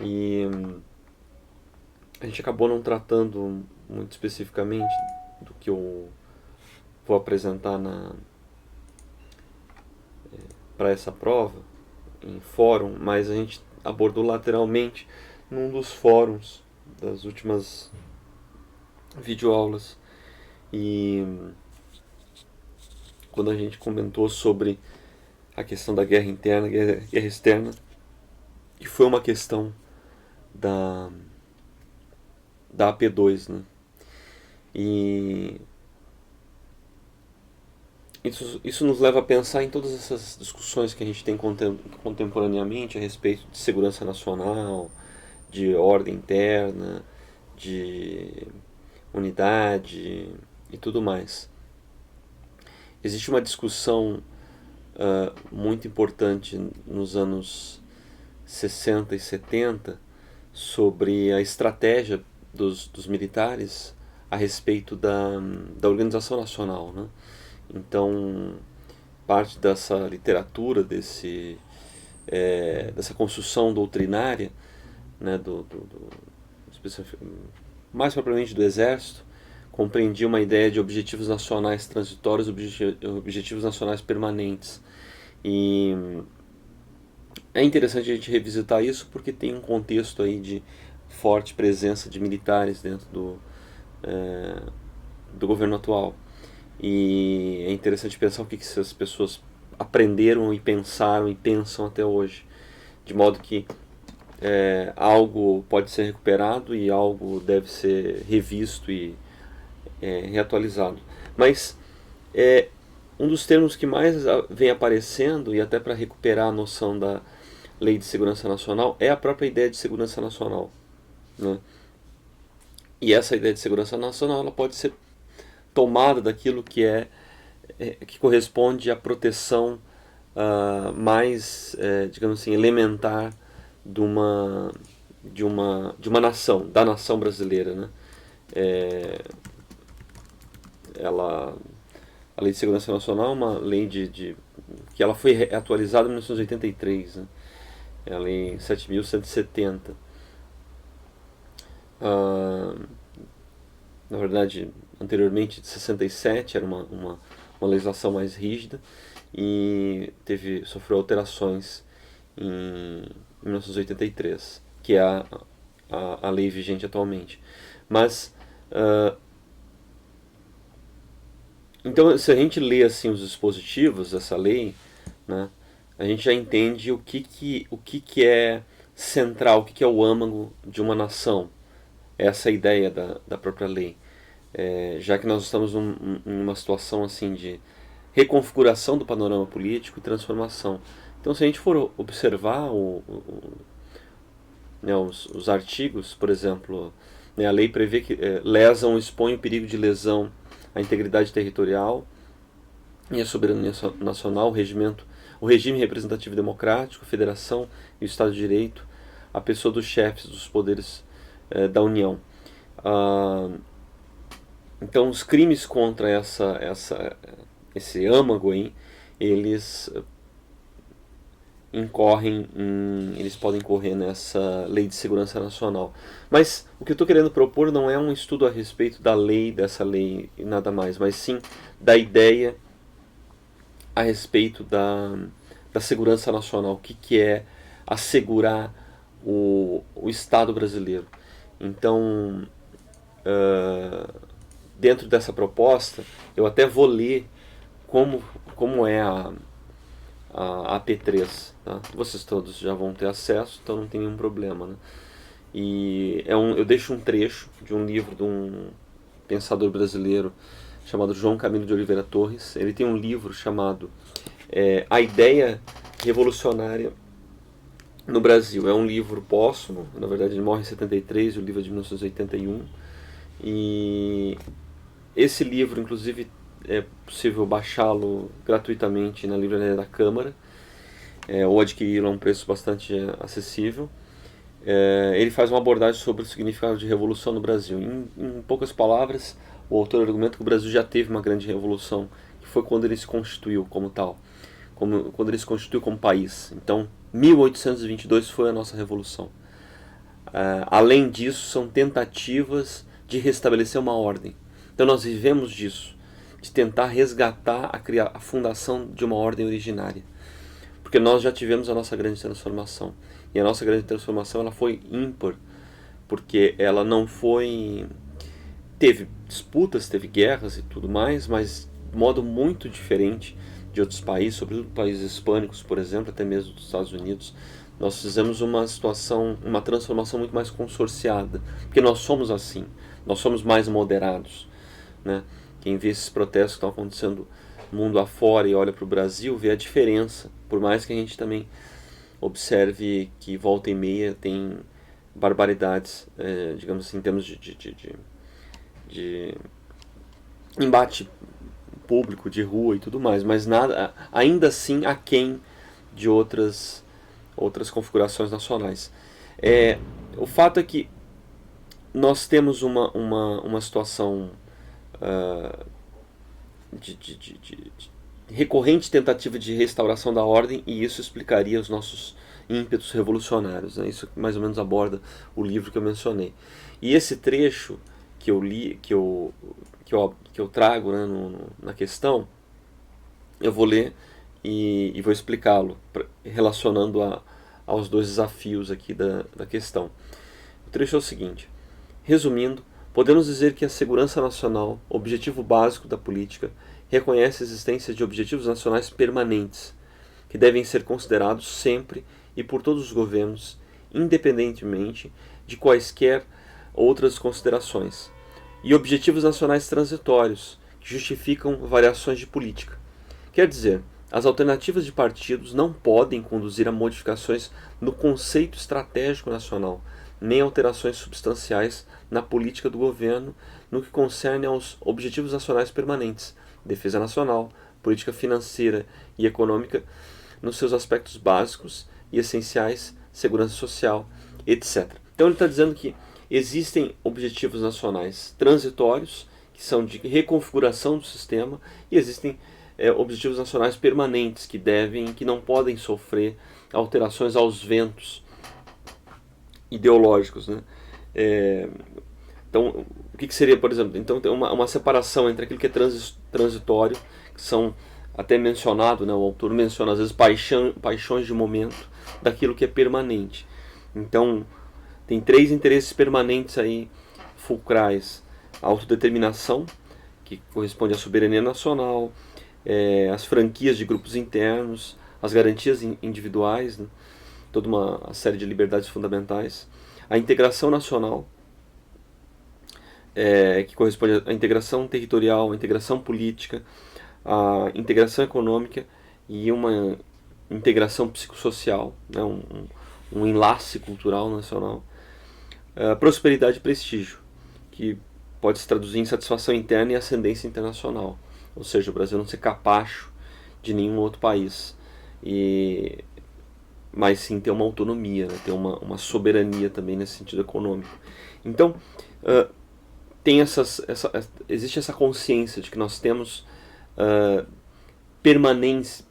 E a gente acabou não tratando muito especificamente do que eu vou apresentar para essa prova em fórum, mas a gente abordou lateralmente num dos fóruns das últimas videoaulas. E quando a gente comentou sobre a questão da guerra interna, guerra externa, que foi uma questão da, da AP2, né? E isso nos leva a pensar em todas essas discussões que a gente tem contemporaneamente a respeito de segurança nacional, de ordem interna, de unidade e tudo mais. Existe uma discussão muito importante nos anos 60 e 70 sobre a estratégia dos militares a respeito da organização nacional, né? Então, parte dessa literatura, dessa construção doutrinária, né, mais propriamente do Exército, compreendia uma ideia de objetivos nacionais transitórios e objetivos nacionais permanentes. E é interessante a gente revisitar isso porque tem um contexto aí de forte presença de militares dentro do governo atual. E é interessante pensar o que essas pessoas aprenderam e pensaram e pensam até hoje. De modo que algo pode ser recuperado e algo deve ser revisto e reatualizado. Mas um dos termos que mais vem aparecendo, e até para recuperar a noção da Lei de Segurança Nacional, é a própria ideia de segurança nacional, né? E essa ideia de segurança nacional ela pode ser tomada daquilo que corresponde à proteção mais, digamos assim, elementar de uma nação, da nação brasileira, né? Ela A Lei de Segurança Nacional é uma lei que ela foi atualizada em 1983, né? É a Lei 7.170. Ah, na verdade, anteriormente de 67 era uma legislação mais rígida e sofreu alterações em 1983, que é a lei vigente atualmente. Mas então, se a gente lê assim os dispositivos dessa lei, né, a gente já entende o que é central, o que é o âmago de uma nação. Essa é a ideia da própria lei. Já que nós estamos em uma situação assim de reconfiguração do panorama político e transformação. Então, se a gente for observar né, os artigos, por exemplo, né, a lei prevê que lesam ou expõe o perigo de lesão à integridade territorial e a soberania nacional, o regime representativo democrático, a federação e o Estado de Direito, a pessoa dos chefes dos poderes da União. Então, os crimes contra esse âmago aí, eles eles podem incorrer nessa Lei de Segurança Nacional. Mas o que eu estou querendo propor não é um estudo a respeito dessa lei e nada mais, mas sim da ideia a respeito da segurança nacional, o que é assegurar o Estado brasileiro. Então, dentro dessa proposta, eu até vou ler como é a AP3. Tá? Vocês todos já vão ter acesso, então não tem nenhum problema. Né? E eu deixo um trecho de um livro de um pensador brasileiro chamado João Camilo de Oliveira Torres. Ele tem um livro chamado A Ideia Revolucionária no Brasil. É um livro póstumo, na verdade ele morre em 73, o livro é de 1981. E esse livro, inclusive, é possível baixá-lo gratuitamente na livraria da Câmara, ou adquiri-lo a um preço bastante acessível. Ele faz uma abordagem sobre o significado de revolução no Brasil. Em poucas palavras, o autor argumenta que o Brasil já teve uma grande revolução, que foi quando ele se constituiu como tal, quando ele se constituiu como país. Então, 1822 foi a nossa revolução. Além disso, são tentativas de restabelecer uma ordem. Então nós vivemos disso, de tentar resgatar a fundação de uma ordem originária. Porque nós já tivemos a nossa grande transformação. E a nossa grande transformação ela foi ímpar, porque ela não foi... Teve disputas, teve guerras e tudo mais, mas de modo muito diferente de outros países, sobretudo países hispânicos, por exemplo, até mesmo dos Estados Unidos. Nós fizemos uma transformação muito mais consorciada, porque nós somos assim, nós somos mais moderados, né? Quem vê esses protestos que estão acontecendo mundo afora e olha para o Brasil, vê a diferença, por mais que a gente também observe que volta e meia tem barbaridades, digamos assim, em termos de embate público, de rua e tudo mais, mas nada, ainda assim aquém de outras configurações nacionais. O fato é que nós temos uma situação de recorrente tentativa de restauração da ordem, e isso explicaria os nossos ímpetos revolucionários, né? Isso mais ou menos aborda o livro que eu mencionei. E esse trecho que eu li, que eu trago, né, na questão, eu vou ler e vou explicá-lo, relacionando aos dois desafios aqui da questão. O trecho é o seguinte: resumindo, podemos dizer que a segurança nacional, objetivo básico da política, reconhece a existência de objetivos nacionais permanentes, que devem ser considerados sempre e por todos os governos, independentemente de quaisquer outras considerações, e objetivos nacionais transitórios, que justificam variações de política. Quer dizer, as alternativas de partidos não podem conduzir a modificações no conceito estratégico nacional, nem alterações substanciais na política do governo no que concerne aos objetivos nacionais permanentes, defesa nacional, política financeira e econômica nos seus aspectos básicos e essenciais, segurança social, etc. Então ele está dizendo que existem objetivos nacionais transitórios, que são de reconfiguração do sistema, e existem objetivos nacionais permanentes, que não podem sofrer alterações aos ventos ideológicos, né? Então, o que seria, por exemplo? Então tem uma separação entre aquilo que é transitório, que são até mencionado, né, o autor menciona às vezes paixões de momento, daquilo que é permanente. Então tem 3 interesses permanentes aí fulcrais: a autodeterminação, que corresponde à soberania nacional, as franquias de grupos internos, as garantias individuais, né, toda uma série de liberdades fundamentais, a integração nacional, que corresponde à integração territorial, à integração política, à integração econômica e uma integração psicossocial, né, um enlace cultural nacional, prosperidade e prestígio, que pode se traduzir em satisfação interna e ascendência internacional, ou seja, o Brasil não ser capacho de nenhum outro país, mas sim ter uma autonomia, né, ter uma soberania também nesse sentido econômico. Então, existe essa consciência de que nós temos elementos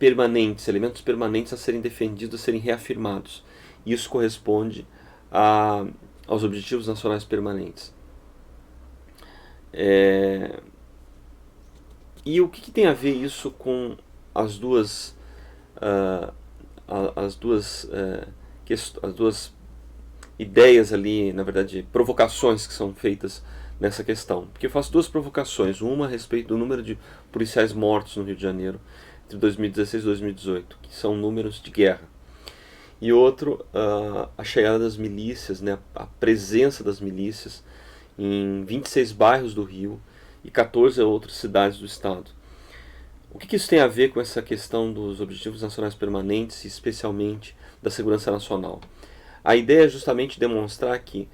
permanentes a serem defendidos, a serem reafirmados. Isso corresponde aos objetivos nacionais permanentes. E o que tem a ver isso com as duas ideias ali, na verdade, provocações que são feitas nessa questão? Porque eu faço 2 provocações, uma a respeito do número de policiais mortos no Rio de Janeiro entre 2016 e 2018, que são números de guerra, e outro, a chegada das milícias, né, a presença das milícias em 26 bairros do Rio e 14 outras cidades do estado. O que isso tem a ver com essa questão dos objetivos nacionais permanentes e especialmente da segurança nacional? A ideia é justamente demonstrar que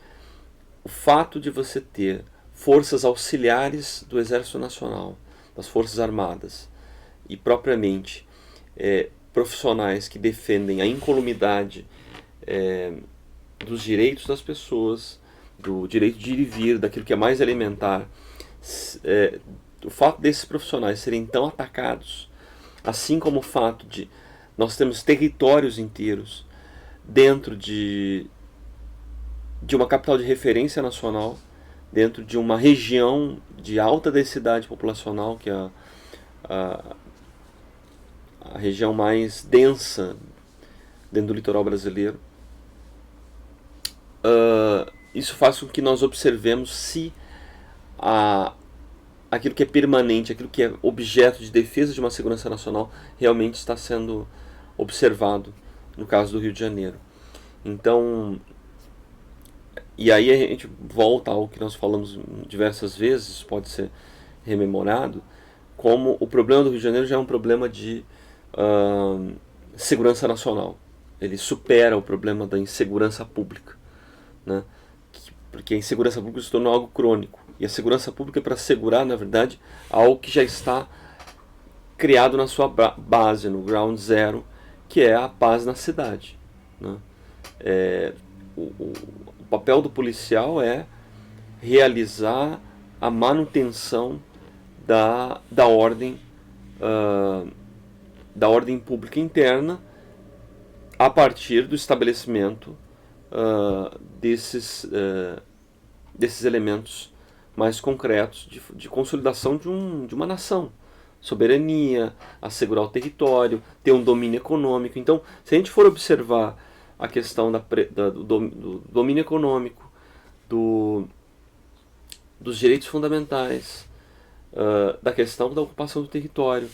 o fato de você ter forças auxiliares do Exército Nacional, das Forças Armadas, e propriamente profissionais que defendem a incolumidade dos direitos das pessoas, do direito de ir e vir, daquilo que é mais elementar, o fato desses profissionais serem tão atacados, assim como o fato de nós temos territórios inteiros dentro de de uma capital de referência nacional, dentro de uma região de alta densidade populacional, que é a, a região mais densa dentro do litoral brasileiro. Isso faz com que nós observemos se aquilo que é permanente, aquilo que é objeto de defesa de uma segurança nacional, realmente está sendo observado no caso do Rio de Janeiro. Então, e aí a gente volta ao que nós falamos diversas vezes, pode ser rememorado, como o problema do Rio de Janeiro já é um problema de segurança nacional. Ele supera o problema da insegurança pública, né? Porque a insegurança pública se tornou algo crônico. E a segurança pública é para assegurar, na verdade, algo que já está criado na sua base, no ground zero, que é a paz na cidade, né? O papel do policial é realizar a manutenção da ordem pública interna a partir do estabelecimento desses elementos mais concretos de consolidação de uma nação. Soberania, assegurar o território, ter um domínio econômico. Então, se a gente for observar a questão do domínio econômico, dos direitos fundamentais, da questão da ocupação do território,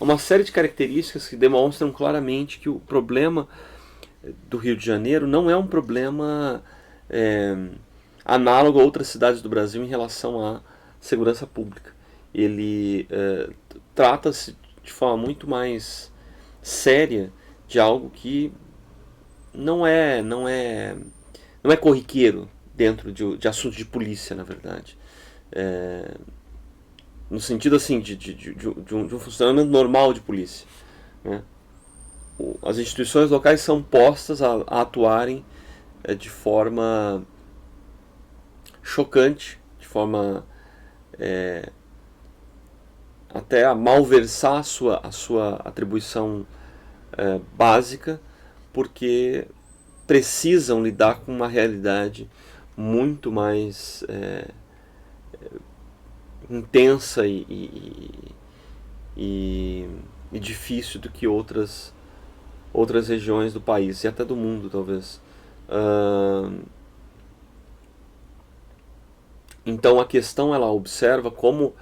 uma série de características que demonstram claramente que o problema do Rio de Janeiro não é um problema análogo a outras cidades do Brasil em relação à segurança pública. Ele trata-se de forma muito mais séria de algo que não é corriqueiro dentro de assuntos de polícia, na verdade. No sentido assim de um funcionamento normal de polícia, né? As instituições locais são postas a atuarem de forma chocante, de forma até a malversar a sua atribuição básica, porque precisam lidar com uma realidade muito mais intensa e difícil do que outras regiões do país e até do mundo, talvez. Então a questão, ela observa como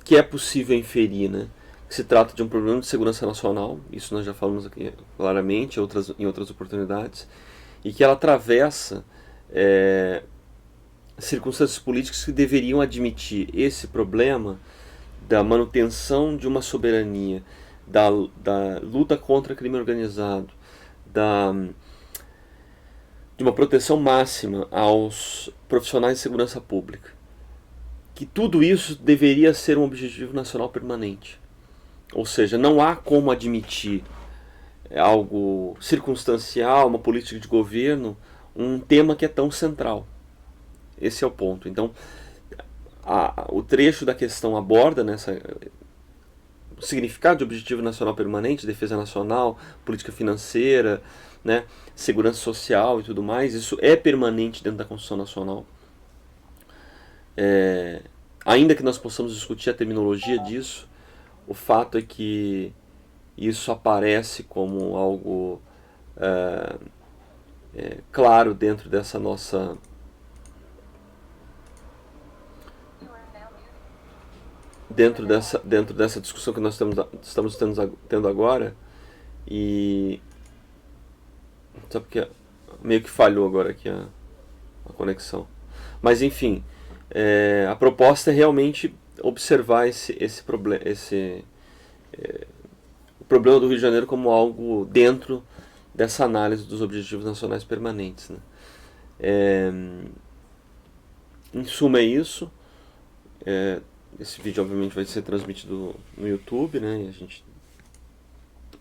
que é possível inferir, né, que se trata de um problema de segurança nacional, isso nós já falamos aqui claramente em outras oportunidades, e que ela atravessa circunstâncias políticas que deveriam admitir esse problema da manutenção de uma soberania, da luta contra o crime organizado, de uma proteção máxima aos profissionais de segurança pública. Que tudo isso deveria ser um objetivo nacional permanente. Ou seja, não há como admitir algo circunstancial, uma política de governo, um tema que é tão central. Esse é o ponto. Então, o trecho da questão aborda o significado de objetivo nacional permanente, defesa nacional, política financeira, né, segurança social e tudo mais. Isso é permanente dentro da Constituição Nacional. Ainda que nós possamos discutir a terminologia disso, o fato é que isso aparece como algo claro dentro dessa nossa dentro dessa discussão que nós estamos tendo agora. E só porque meio que falhou agora aqui a conexão, mas enfim, a proposta é realmente observar esse problema, o problema do Rio de Janeiro como algo dentro dessa análise dos objetivos nacionais permanentes, né? Em suma, é isso. Esse vídeo obviamente vai ser transmitido no YouTube, né? E a gente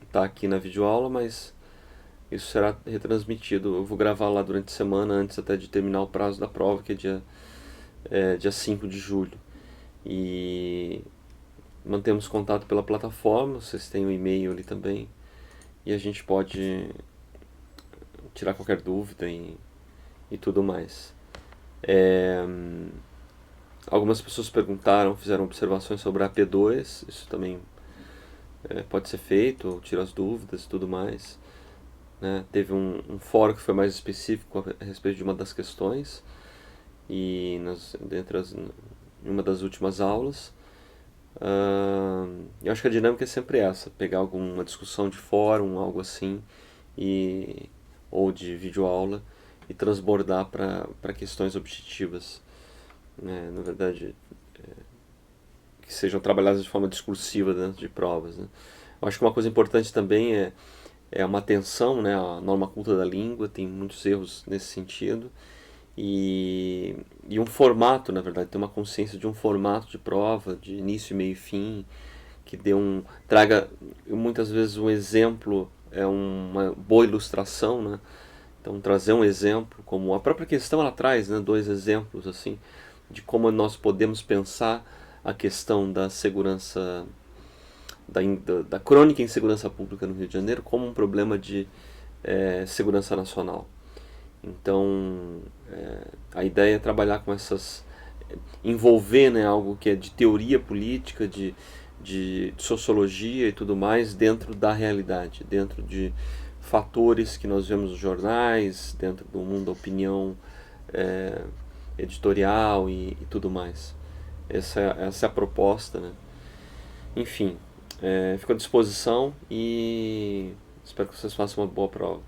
está aqui na videoaula, mas isso será retransmitido. Eu vou gravar lá durante a semana, antes até de terminar o prazo da prova, que é dia 5 de julho. E mantemos contato pela plataforma, vocês têm o e-mail ali também. e a gente pode tirar qualquer dúvida e tudo mais. Algumas pessoas perguntaram, fizeram observações sobre a AP2, isso também pode ser feito, tira as dúvidas e tudo mais. Né? Teve um fórum que foi mais específico a respeito de uma das questões, e em uma das últimas aulas. Eu acho que a dinâmica é sempre essa, pegar alguma discussão de fórum, algo assim, ou de videoaula, e transbordar para questões objetivas, né? Na verdade, que sejam trabalhadas de forma discursiva dentro de provas. Né? Eu acho que uma coisa importante também é uma atenção, né? A norma culta da língua tem muitos erros nesse sentido, e um formato, na verdade, ter uma consciência de um formato de prova, de início, meio e fim, que traga muitas vezes um exemplo, uma boa ilustração, né? Então trazer um exemplo, como a própria questão ela traz, né, 2 exemplos assim de como nós podemos pensar a questão da segurança, da crônica insegurança pública no Rio de Janeiro como um problema de segurança nacional. Então a ideia é trabalhar com envolver, né, algo que é de teoria política, de sociologia e tudo mais dentro da realidade, dentro de fatores que nós vemos nos jornais, dentro do mundo da opinião editorial e tudo mais. Essa é a proposta, né? Enfim, fico à disposição e espero que vocês façam uma boa prova.